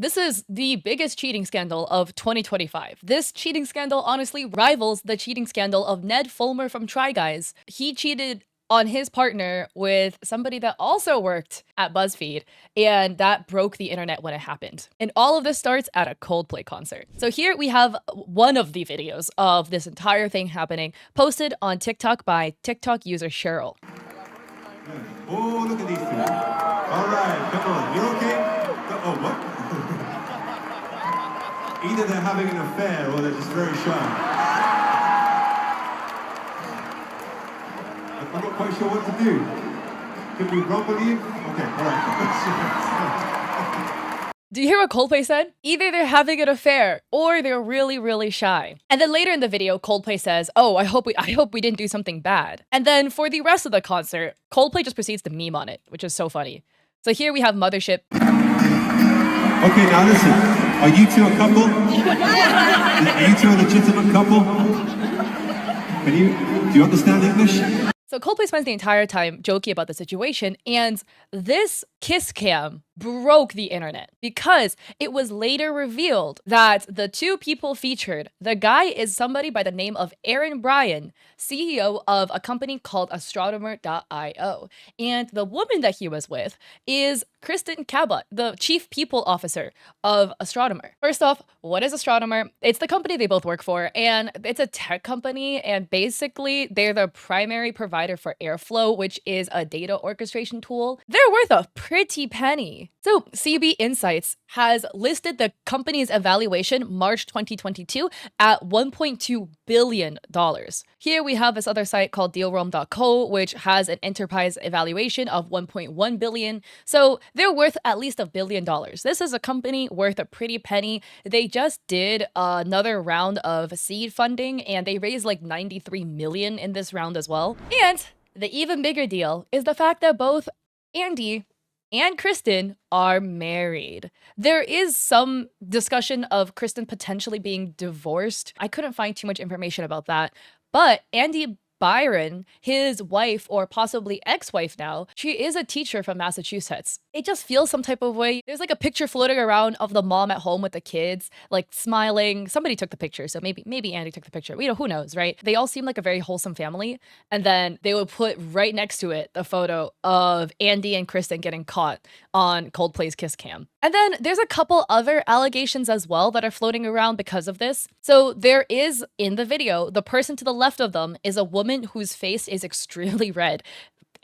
This is the biggest cheating scandal of 2025. This cheating scandal honestly rivals the cheating scandal of Ned Fulmer from Try Guys. He cheated on his partner with somebody that also worked at BuzzFeed, and that broke the internet when it happened. And all of this starts at a Coldplay concert. So here we have one of the videos of this entire thing happening, posted on TikTok by TikTok user Cheryl. Oh, look at these two. All right, come on. You're okay? Oh, what? Either they're having an affair or they're just very shy. I'm not quite sure what to do. Can we rumble you? Okay, all right. Do you hear what Coldplay said? Either they're having an affair or they're really, really shy. And then later in the video, Coldplay says, "Oh, I hope we didn't do something bad." And then for the rest of the concert, Coldplay just proceeds to meme on it, which is so funny. So here we have Mothership. Okay, now listen. Are you two a couple? Are you two a legitimate couple? Do you understand English? So Coldplay spends the entire time joking about the situation, and this kiss cam broke the internet because it was later revealed that the two people featured, the guy is somebody by the name of Aaron Bryan, CEO of a company called Astronomer.io, and the woman that he was with is Kristen Cabot, the chief people officer of Astronomer. First off, what is Astronomer? It's the company they both work for, and it's a tech company, and basically they're the primary provider for Airflow, which is a data orchestration tool. They're worth a pretty penny. So CB Insights has listed the company's evaluation March 2022 at $1.2 billion. Here we have this other site called dealroam.co, which has an enterprise evaluation of $1.1 billion. So they're worth at least $1 billion. This is a company worth a pretty penny. They just did another round of seed funding, and they raised like $93 million in this round as well. And the even bigger deal is the fact that both Andy and Kristen are married. There is some discussion of Kristen potentially being divorced. I couldn't find too much information about that, but Andy Byron, his wife or possibly ex-wife now, she is a teacher from Massachusetts. It just feels some type of way. There's like a picture floating around of the mom at home with the kids, like smiling. Somebody took the picture, so maybe Andy took the picture. Who knows, right? They all seem like a very wholesome family. And then they would put right next to it the photo of Andy and Kristen getting caught on Coldplay's Kiss Cam. And then there's a couple other allegations as well that are floating around because of this. So there is, in the video, the person to the left of them is a woman whose face is extremely red,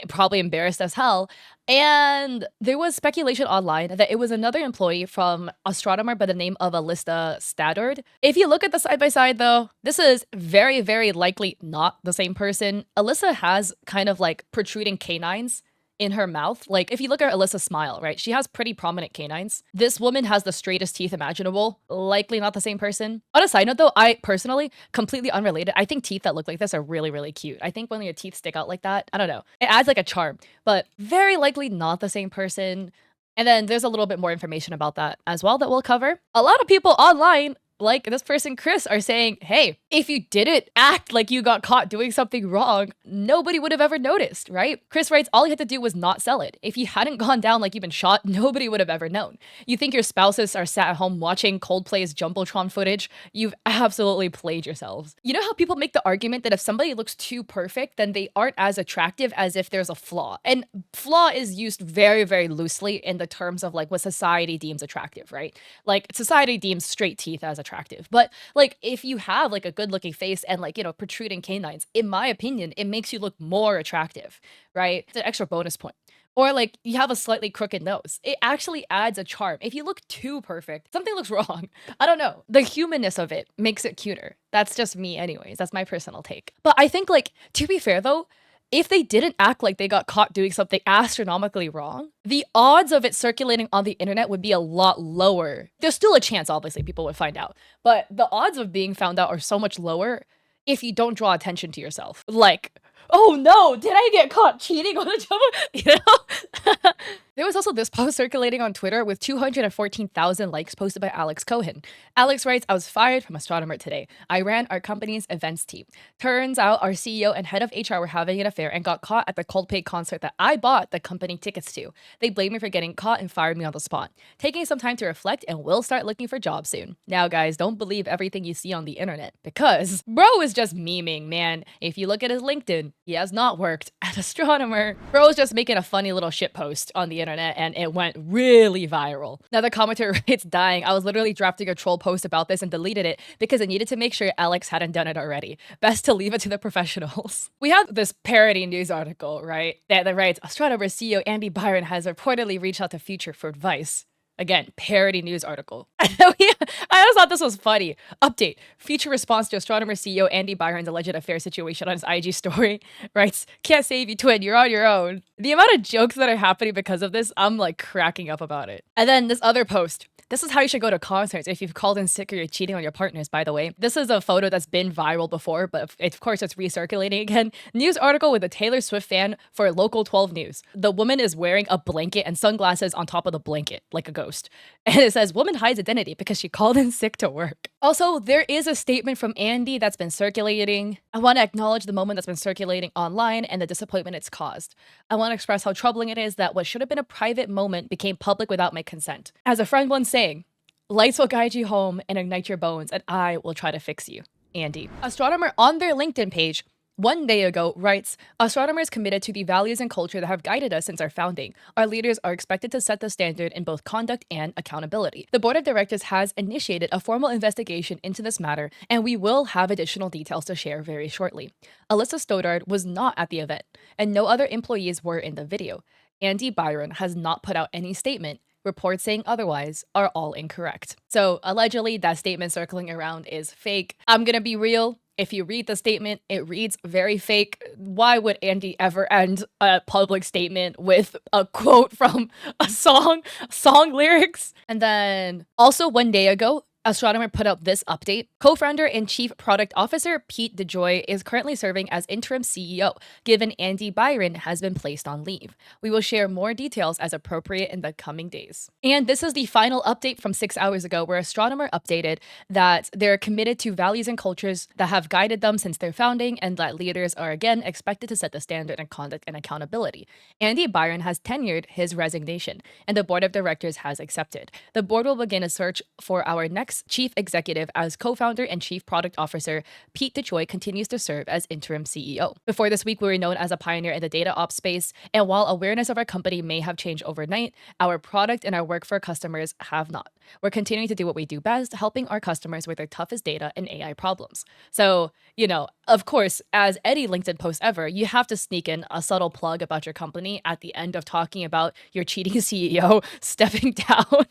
probably embarrassed as hell. And there was speculation online that it was another employee from Astronomer by the name of Alyssa Staddard. If you look at the side-by-side though, this is very, very likely not the same person. Alyssa has kind of like protruding canines in her mouth. Like if you look at Alyssa's smile, right? She has pretty prominent canines. This woman has the straightest teeth imaginable. Likely not the same person. On a side note though, I personally, completely unrelated, I think teeth that look like this are really, really cute. I think when your teeth stick out like that, I don't know, it adds like a charm, but very likely not the same person. And then there's a little bit more information about that as well that we'll cover. A lot of people online, like this person Chris, are saying, hey, if you didn't act like you got caught doing something wrong, nobody would have ever noticed, right? Chris writes, all you had to do was not sell it. If you hadn't gone down like you've been shot, nobody would have ever known. You think your spouses are sat at home watching Coldplay's jumbotron footage? You've absolutely played yourselves. You know how people make the argument that if somebody looks too perfect, then they aren't as attractive as if there's a flaw. And flaw is used very, very loosely in the terms of like what society deems attractive, right? Like society deems straight teeth as attractive. But like if you have like a good looking face and like, you know, protruding canines, in my opinion, it makes you look more attractive, right? It's an extra bonus point. Or like you have a slightly crooked nose. It actually adds a charm. If you look too perfect, something looks wrong. I don't know. The humanness of it makes it cuter. That's just me anyways. That's my personal take. But I think like, to be fair though, if they didn't act like they got caught doing something astronomically wrong, the odds of it circulating on the internet would be a lot lower. There's still a chance, obviously, people would find out. But the odds of being found out are so much lower if you don't draw attention to yourself. Like, oh no, did I get caught cheating on a jumbo? You know? There was also this post circulating on Twitter with 214,000 likes posted by Alex Cohen. Alex writes, I was fired from Astronomer today. I ran our company's events team. Turns out our CEO and head of HR were having an affair and got caught at the Coldplay concert that I bought the company tickets to. They blamed me for getting caught and fired me on the spot. Taking some time to reflect and will start looking for jobs soon. Now guys, don't believe everything you see on the internet because bro is just memeing, man. If you look at his LinkedIn, he has not worked at Astronomer. Bro is just making a funny little shit post on the internet and it went really viral. Another commenter writes, dying. I was literally drafting a troll post about this and deleted it because I needed to make sure Alex hadn't done it already. Best to leave it to the professionals. We have this parody news article, right? That writes, Astronomer CEO Andy Byron has reportedly reached out to Future for advice. Again, parody news article. I just thought this was funny. Update. Future response to Astronomer CEO Andy Byron's alleged affair situation on his IG story. Writes, can't save you, twin. You're on your own. The amount of jokes that are happening because of this, I'm like cracking up about it. And then this other post. This is how you should go to concerts if you've called in sick or you're cheating on your partners, by the way. This is a photo that's been viral before, but of course it's recirculating again. News article with a Taylor Swift fan for Local 12 News. The woman is wearing a blanket and sunglasses on top of the blanket, like a ghost. And it says, woman hides identity because she called in sick to work. Also, there is a statement from Andy that's been circulating. I want to acknowledge the moment that's been circulating online and the disappointment it's caused. I want to express how troubling it is that what should have been a private moment became public without my consent. As a friend once saying, lights will guide you home and ignite your bones, and I will try to fix you. Andy. Astronomer on their LinkedIn page 1 day ago writes, Astronomers committed to the values and culture that have guided us since our founding. Our leaders are expected to set the standard in both conduct and accountability. The board of directors has initiated a formal investigation into this matter, and we will have additional details to share very shortly. Alyssa Stoddard was not at the event, and no other employees were in the video. Andy Byron has not put out any statement. Reports saying otherwise are all incorrect. So allegedly that statement circling around is fake. I'm gonna be real. If you read the statement, it reads very fake. Why would Andy ever end a public statement with a quote from a song lyrics? And then also 1 day ago, Astronomer put out this update. Co-founder and chief product officer Pete DeJoy is currently serving as interim CEO, given Andy Byron has been placed on leave. We will share more details as appropriate in the coming days. And this is the final update from 6 hours ago, where Astronomer updated that they're committed to values and cultures that have guided them since their founding, and that leaders are again expected to set the standard in conduct and accountability. Andy Byron has tenured his resignation, and the board of directors has accepted. The board will begin a search for our next chief executive as co-founder and chief product officer. Pete DeJoy continues to serve as interim CEO. Before this week, we were known as a pioneer in the data ops space, and while awareness of our company may have changed overnight, our product and our work for our customers have not. We're continuing to do what we do best, helping our customers with their toughest data and AI problems. So, of course, as any LinkedIn post ever, you have to sneak in a subtle plug about your company at the end of talking about your cheating CEO stepping down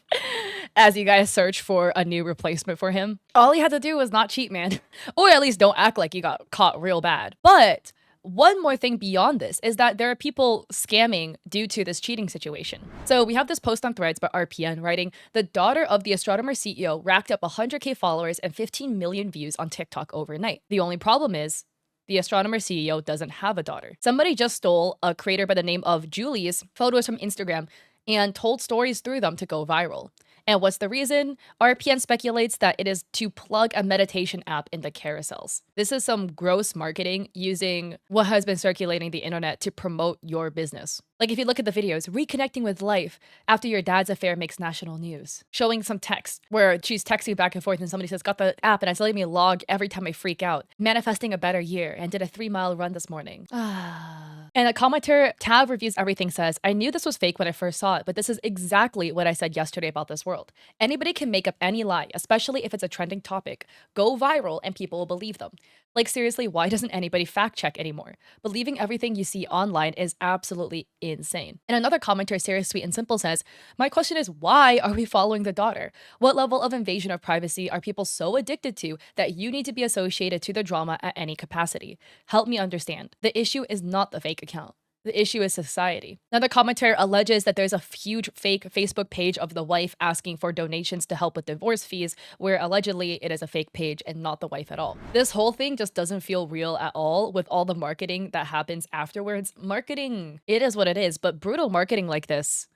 as you guys search for a new replacement for him. All he had to do was not cheat, man. Or at least don't act like you got caught real bad. But one more thing beyond this is that there are people scamming due to this cheating situation. So we have this post on Threads by RPN writing, the daughter of the Astronomer CEO racked up 100K followers and 15 million views on TikTok overnight. The only problem is the Astronomer CEO doesn't have a daughter. Somebody just stole a creator by the name of Julie's photos from Instagram and told stories through them to go viral. And what's the reason? RPN speculates that it is to plug a meditation app in the carousels. This is some gross marketing using what has been circulating the internet to promote your business. Like if you look at the videos, reconnecting with life after your dad's affair makes national news. Showing some text where she's texting back and forth and somebody says, got the app and it's letting me log every time I freak out. Manifesting a better year and did a 3-mile run this morning. And a commenter, Tab Reviews Everything, says, I knew this was fake when I first saw it, but this is exactly what I said yesterday about this world. Anybody can make up any lie, especially if it's a trending topic. Go viral and people will believe them. Like seriously, why doesn't anybody fact check anymore? Believing everything you see online is absolutely insane. And another commenter, Sarah Sweet and Simple, says, my question is, why are we following the daughter? What level of invasion of privacy are people so addicted to that you need to be associated to the drama at any capacity? Help me understand. The issue is not the fake account. The issue is society. Another commenter alleges that there's a huge fake Facebook page of the wife asking for donations to help with divorce fees, where allegedly it is a fake page and not the wife at all. This whole thing just doesn't feel real at all with all the marketing that happens afterwards. Marketing, it is what it is, but brutal marketing like this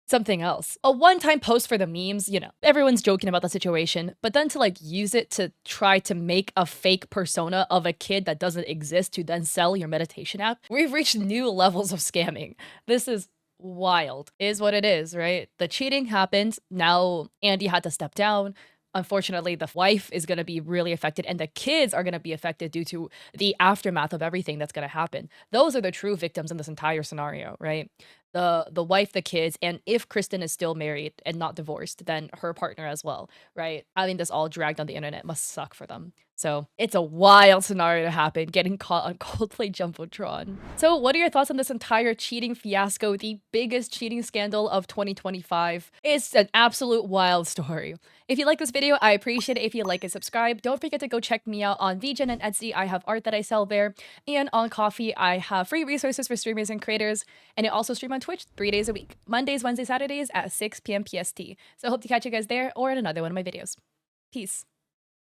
something else. A one-time post for the memes, everyone's joking about the situation, but then to like use it to try to make a fake persona of a kid that doesn't exist to then sell your meditation app, we've reached new levels of scamming. This is wild. Is what it is, right? The cheating happened. Now Andy had to step down. Unfortunately, the wife is going to be really affected and the kids are going to be affected due to the aftermath of everything that's going to happen. Those are the true victims in this entire scenario, right? The wife, the kids, and if Kristen is still married and not divorced, then her partner as well, right? Having this all dragged on the internet must suck for them. So it's a wild scenario to happen, getting caught on Coldplay jumbotron. So what are your thoughts on this entire cheating fiasco, the biggest cheating scandal of 2025? It's an absolute wild story. If you like this video, I appreciate it if you like and subscribe. Don't forget to go check me out on VGen and Etsy. I have art that I sell there. And on Coffee, I have free resources for streamers and creators. And I also stream on Twitch 3 days a week, Mondays, Wednesdays, Saturdays at 6 p.m. PST. So I hope to catch you guys there or in another one of my videos. Peace.